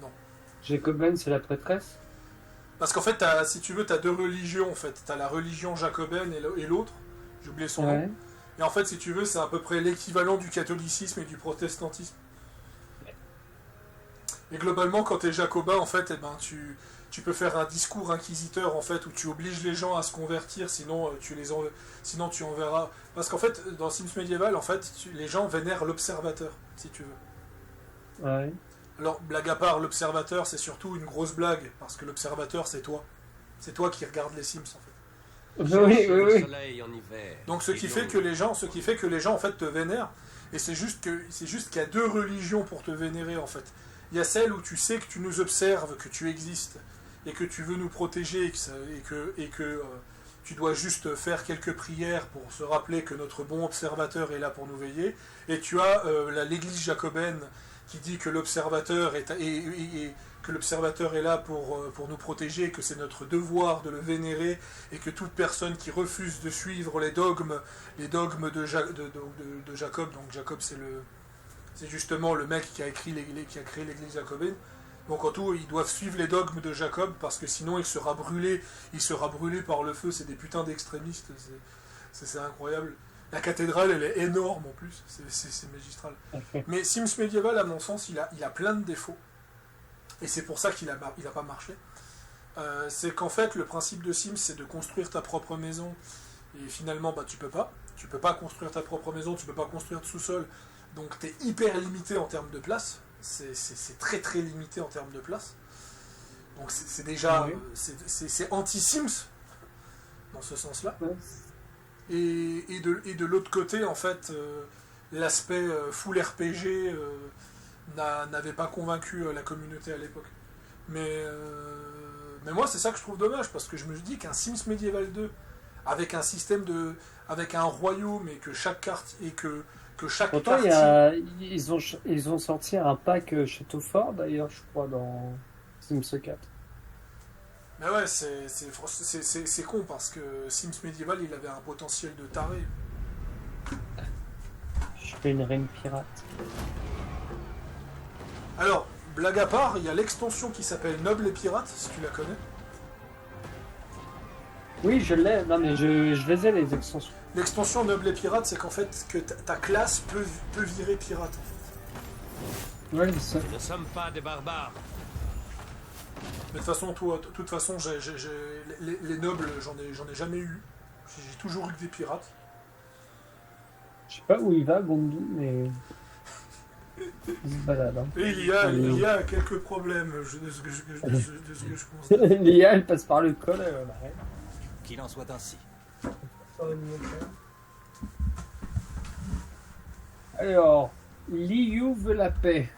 A: Non.
B: Jacobin, c'est la prêtresse?
A: Parce qu'en fait, si tu veux, t'as deux religions, en fait. T'as la religion jacobine et l'autre. J'ai oublié son
B: Ouais.
A: nom. Et en fait, si tu veux, c'est à peu près l'équivalent du catholicisme et du protestantisme. Et globalement, quand t'es jacobin, en fait, eh ben, tu peux faire un discours inquisiteur, en fait, où tu obliges les gens à se convertir, sinon sinon tu enverras... Parce qu'en fait, dans Sims Medieval, en fait, les gens vénèrent l'observateur, si tu veux.
B: Ouais.
A: Alors, blague à part, l'observateur, c'est surtout une grosse blague, parce que l'observateur, c'est toi. C'est toi qui regardes les Sims, en fait.
B: Oui,
D: Cherchez
B: oui,
D: le
B: oui.
D: soleil en hiver.
A: Donc, ce qui fait que les gens, en fait, te vénèrent, et c'est juste qu'il y a deux religions pour te vénérer, en fait. Il y a celle où tu sais que tu nous observes, que tu existes, et que tu veux nous protéger et que tu dois juste faire quelques prières pour se rappeler que notre bon observateur est là pour nous veiller. Et tu as l'église jacobine qui dit que l'observateur que l'observateur est là pour nous protéger, que c'est notre devoir de le vénérer, et que toute personne qui refuse de suivre les dogmes de Jacob, donc Jacob c'est justement le mec qui a créé l'église jacobine, donc en tout ils doivent suivre les dogmes de Jacob, parce que sinon il sera brûlé par le feu. C'est des putains d'extrémistes, c'est incroyable. La cathédrale elle est énorme en plus, c'est magistral. Mais Sims Medieval à mon sens il a plein de défauts. Et c'est pour ça qu'il a pas marché. C'est qu'en fait, le principe de Sims, c'est de construire ta propre maison. Et finalement, bah, tu peux pas. Tu peux pas construire ta propre maison, tu peux pas construire de sous-sol. Donc tu es hyper limité en termes de place. C'est très très limité en termes de place. Donc c'est déjà...
B: Oui.
A: C'est anti-Sims, dans ce sens-là.
B: Ouais.
A: Et de l'autre côté, en fait, l'aspect full RPG... n'avait pas convaincu la communauté à l'époque. Mais moi, c'est ça que je trouve dommage, parce que je me dis qu'un Sims Medieval 2, avec un système avec un royaume, et que chaque carte, et que chaque
B: Pourtant,
A: partie...
B: ils ont sorti un pack Château Fort, d'ailleurs, je crois, dans Sims 4.
A: Mais ouais, c'est con, parce que Sims Medieval, il avait un potentiel de taré.
B: Je fais une reine pirate.
A: Alors, blague à part, il y a l'extension qui s'appelle Noble et Pirate, si tu la connais.
B: Oui, je l'ai. Non, mais je les ai, les extensions.
A: L'extension Noble et Pirate, c'est qu'en fait, que ta classe peut virer pirate, en fait.
B: Ouais, c'est ça.
D: Nous ne sommes pas des barbares.
A: Mais de toute façon, toute façon, les nobles, j'en ai jamais eu. J'ai toujours eu que des pirates.
B: Je sais pas où il va, Gondou, mais... il se balade. Hein.
A: Et il y a quelques problèmes, de ce que je constate.
B: L'IA, elle passe par le col.
E: Qu'il en soit ainsi.
B: Alors, Liu veut la paix.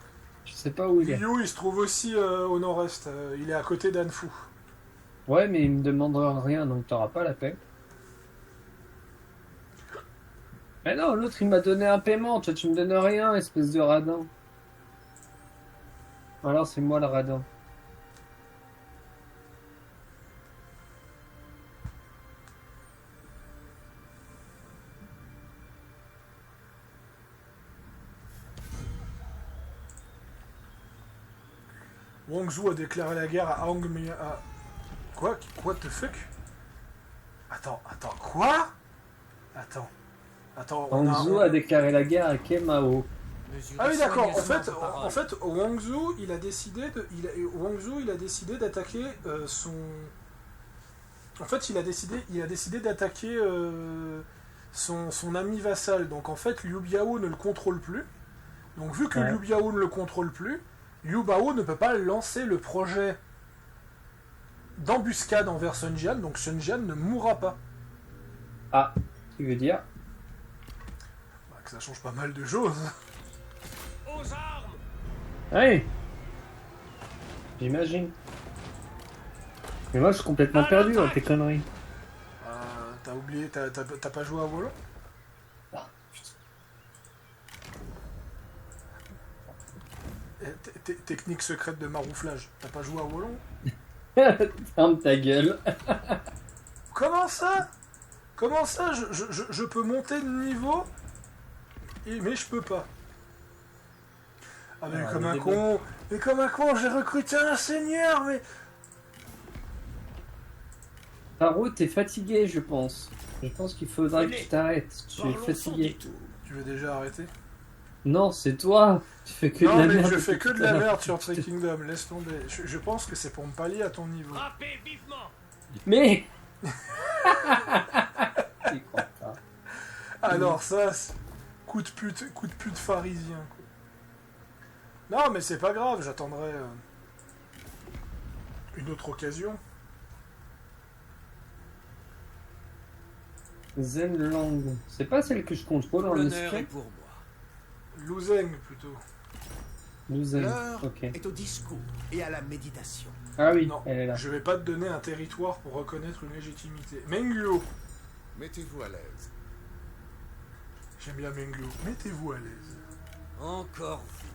B: Je sais pas où il est.
A: Liu, il se trouve aussi au nord-est. Il est à côté d'Anfu.
B: Ouais, mais il me demande rien, donc t'auras pas la paix. Mais non, l'autre il m'a donné un paiement, toi tu me donnes rien, espèce de radin. Alors c'est moi le radin.
A: Wang Zhu a déclaré la guerre à Aang Mia. Quoi? What the fuck? Attends, quoi? Attends, on
B: Hangzhou a déclaré la guerre à Kemao.
A: Ah oui, d'accord. En
E: Soigneusement
A: fait, Wang Zhu, il a décidé d'attaquer son. En fait, il a décidé d'attaquer son ami vassal. Donc en fait, Liu Biao ne le contrôle plus. Donc vu que
B: Ouais.
A: Liu Biao ne le contrôle plus, Liu Biao ne peut pas lancer le projet d'embuscade envers Sun Jian. Donc Sun Jian ne mourra pas.
B: Ah, tu veux dire?
A: Bah, que ça change pas mal de choses.
D: Aux armes!
B: Oui. J'imagine. Mais moi je suis complètement perdu dans tes conneries.
A: T'as oublié, t'as pas joué à Wallon? Technique secrète de marouflage. T'as pas joué à Wallon?
B: Ferme ta gueule.
A: Comment ça? Comment ça je peux monter de niveau mais je peux pas. Ah mais
B: Alors,
A: comme
B: le
A: un
B: débat.
A: con. Mais comme un con, j'ai recruté un seigneur, mais.
B: Paro, t'es fatigué, je pense. Je pense qu'il faudra que
D: Venez.
B: tu t'arrêtes. Tu es
D: Parlons sans
B: fatigué.
D: détour.
A: Tu veux déjà arrêter?
B: Non, c'est toi. Tu fais que
A: Non
B: de la
A: mais
B: merde.
A: je fais que de la
B: depuis tout à
A: merde sur Tree Kingdom, laisse tomber. Je pense que c'est pour me pallier à ton niveau.
D: Frappez vivement!
B: l'heure. Mais Tu crois pas.
A: Alors ça, c'est coup de pute pharisien. Quoi. Non mais c'est pas grave, j'attendrai une autre occasion.
B: Zenlang. C'est pas celle que je contrôle en
E: L'honneur est
B: esprit.
E: pour moi.
A: Luzeng plutôt.
B: Douzaine.
C: L'heure
B: Ok.
C: est au discours et à la méditation.
B: Ah oui,
A: Non,
B: elle est là.
A: je vais pas te donner un territoire pour reconnaître une légitimité. Menguo.
C: Mettez-vous à l'aise.
A: J'aime bien Menguo. Mettez-vous à l'aise.
E: Encore vous.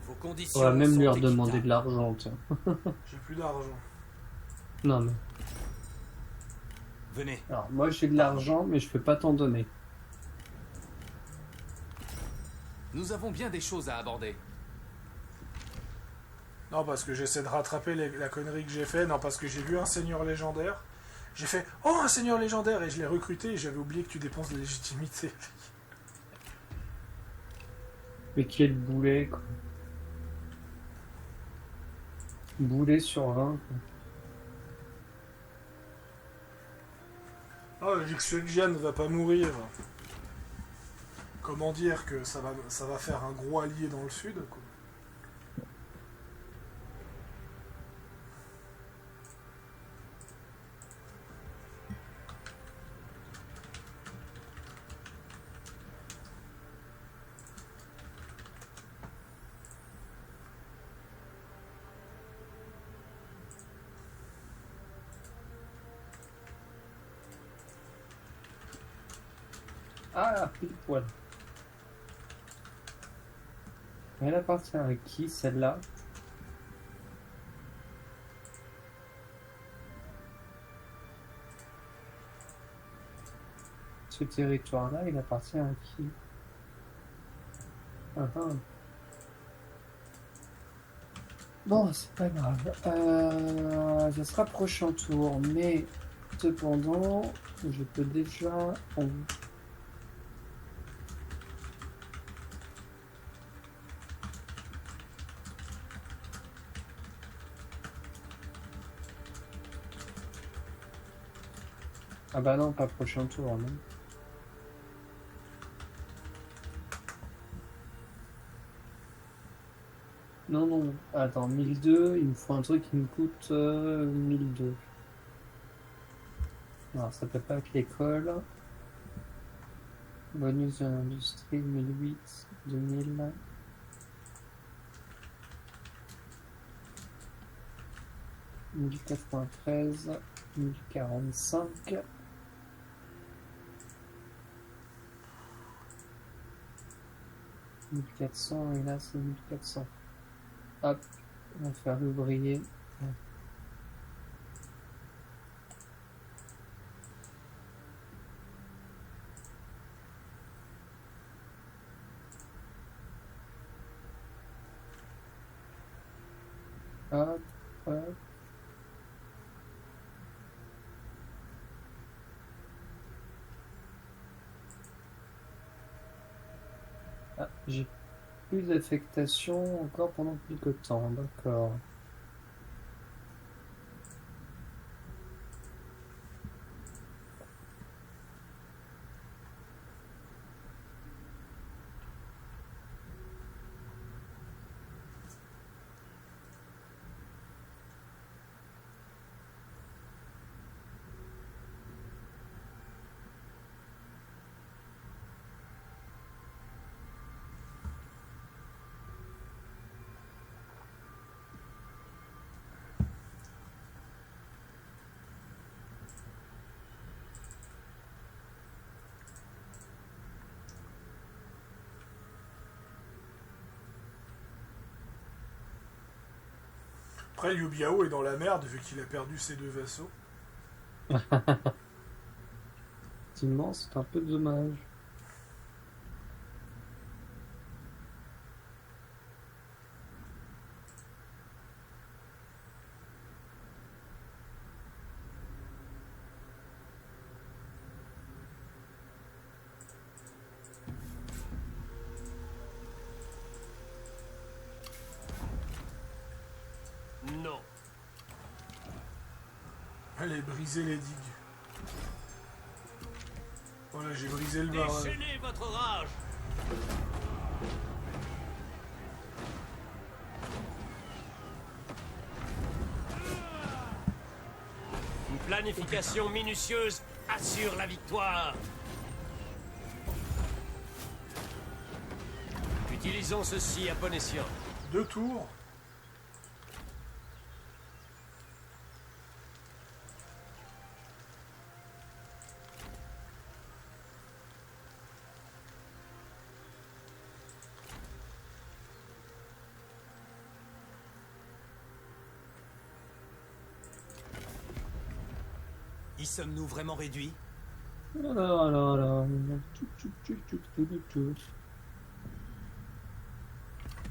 E: Vos conditions
B: On va même
E: sont
B: lui redemander
E: équitables.
B: de l'argent, tiens.
A: J'ai plus d'argent.
B: Non, mais.
E: Venez.
B: Alors, moi j'ai de l'argent, mais je peux pas t'en donner.
F: Nous avons bien des choses à aborder.
A: Non, parce que j'essaie de rattraper la connerie que j'ai fait. Non, parce que j'ai vu un seigneur légendaire. J'ai fait « Oh, un seigneur légendaire !» et je l'ai recruté et j'avais oublié que tu dépenses de la légitimité.
B: Mais qui est le boulet, quoi. Boulet sur 20, quoi.
A: Oh, Jian ne va pas mourir. Comment dire que ça va faire un gros allié dans le sud, quoi.
B: Ah, pile poil. Elle appartient à qui, celle-là? Ce territoire-là, il appartient à qui? Ah, ah. Bon, c'est pas grave. Ça sera prochain tour, mais cependant, je peux déjà... Ah bah non, pas prochain tour, non. Non, non, attends, 1002, il me faut un truc qui me coûte 1002. Alors, ça peut pas être l'école. Bonus de l'industrie, 1008, 2000. « 1093, 1045. » 1400 et là c'est 1400. Hop, on va faire l'ouvrier. Hop, hop. Ah, j'ai plus d'affectation encore pendant quelque temps, d'accord.
A: Après, Liu Biao est dans la merde vu qu'il a perdu ses 2 vassaux.
B: Effectivement, c'est un peu dommage.
D: Non.
A: Allez, briser les digues. Voilà, j'ai brisé le barrage.
D: Déchaînez votre rage. Une planification minutieuse assure la victoire. Utilisons ceci à bon escient.
A: 2 tours.
E: Y sommes-nous vraiment réduits?
B: Alors.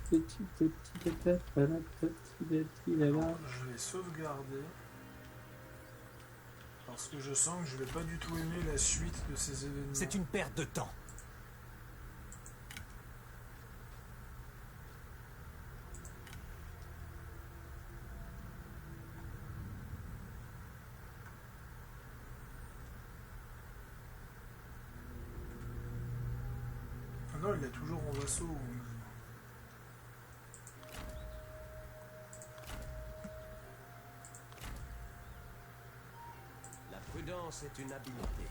A: Je vais sauvegarder. Parce que je sens que je vais pas du tout aimer la suite de ces événements.
E: C'est une perte de temps.
A: Ah non, il est toujours en vassaux.
D: La prudence est une habileté.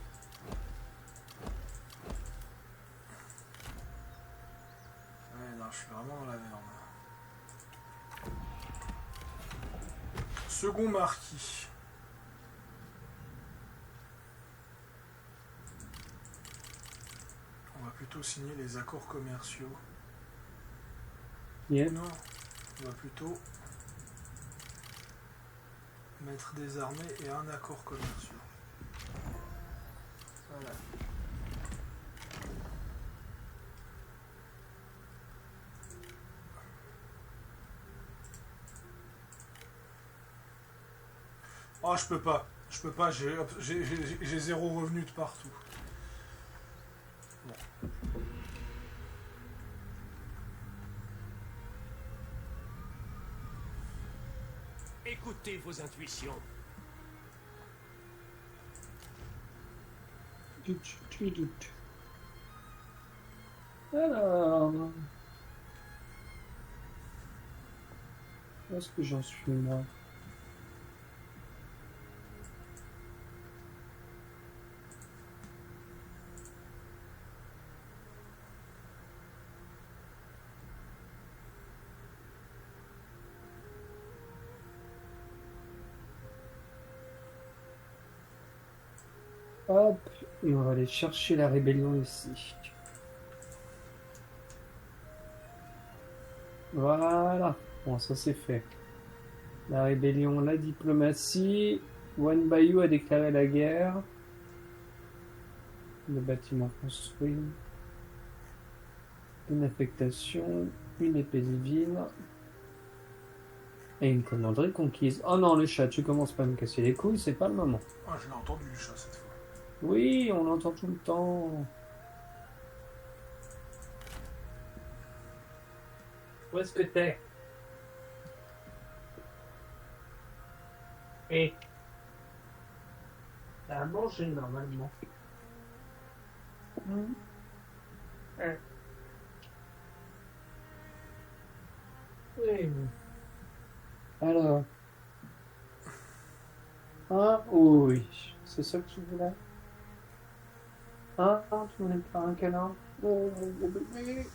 A: Ouais, non, je suis vraiment dans la merde. Second marquis. On va plutôt signer les accords commerciaux.
B: Yeah.
A: Non, on va plutôt mettre des armées et un accord commerciaux. Voilà. Oh, je peux pas, j'ai 0 revenu de partout. Bon.
D: Écoutez vos intuitions.
B: Alors. Où est-ce que j'en suis, moi? Hop, et on va aller chercher la rébellion ici. Voilà, bon, ça c'est fait. La rébellion, la diplomatie. Wan Bayou a déclaré la guerre. Le bâtiment construit. Une affectation. Une épée divine. Et une commanderie conquise. Oh non, le chat, tu commences pas à me casser les couilles, c'est pas le moment.
A: Ah, je l'ai entendu le chat cette fois.
B: Oui, on l'entend tout le temps. Où est-ce que t'es? Et t'as à manger normalement. Oui. Alors. Ah oui, c'est ça que tu voulais? Ah, tu voulais me faire un câlin? Oh, mon bébé.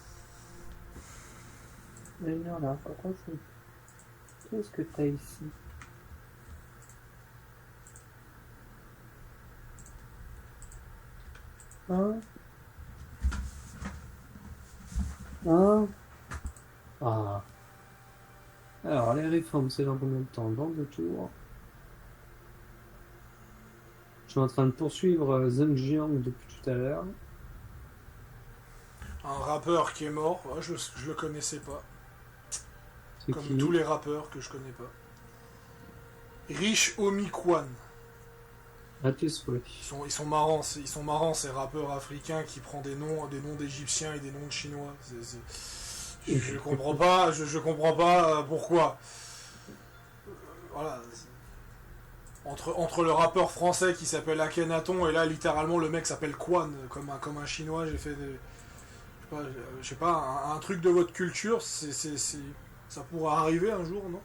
B: Mais non, là, par contre, qu'est-ce que t'as ici? Hein? Hein? Ah. Alors, les réformes, c'est dans combien de temps? Dans 2 tours. Je suis en train de poursuivre Zheng Jiang depuis tout à l'heure.
A: Un rappeur qui est mort, oh, je le connaissais pas.
B: C'est
A: Comme
B: qui?
A: tous les rappeurs que je connais pas. Rich Homie Kwan.
B: À tes souhaits.
A: Ils sont marrants, ces rappeurs africains qui prennent des noms d'égyptiens et des noms de chinois. Je comprends pas, je comprends pas pourquoi. Voilà. Entre le rappeur français qui s'appelle Akhenaton et là littéralement le mec s'appelle Kwan comme un chinois, j'ai fait je sais pas, un truc de votre culture, ça pourra arriver un jour, non?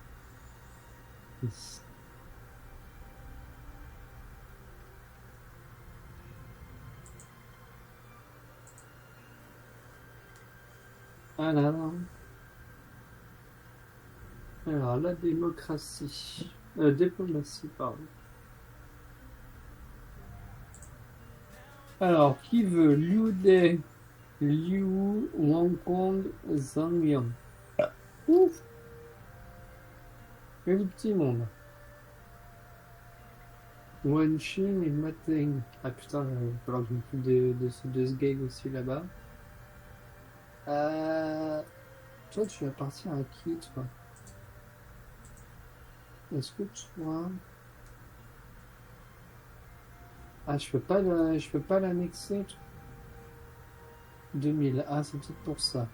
B: Alors, la démocratie. Diplomatie, pardon. Alors, qui veut Liu De, Liu Wangkong, Zhang Liang? Ouf! Quel petit monde. Wen Xin et Mateng. Ah putain, il va falloir que je m'occupe de ce gag aussi là-bas. Toi, tu vas partir à qui, toi? Est-ce que toi... Ah, je peux pas l'annexer. 2000. Ah, c'est peut-être pour ça.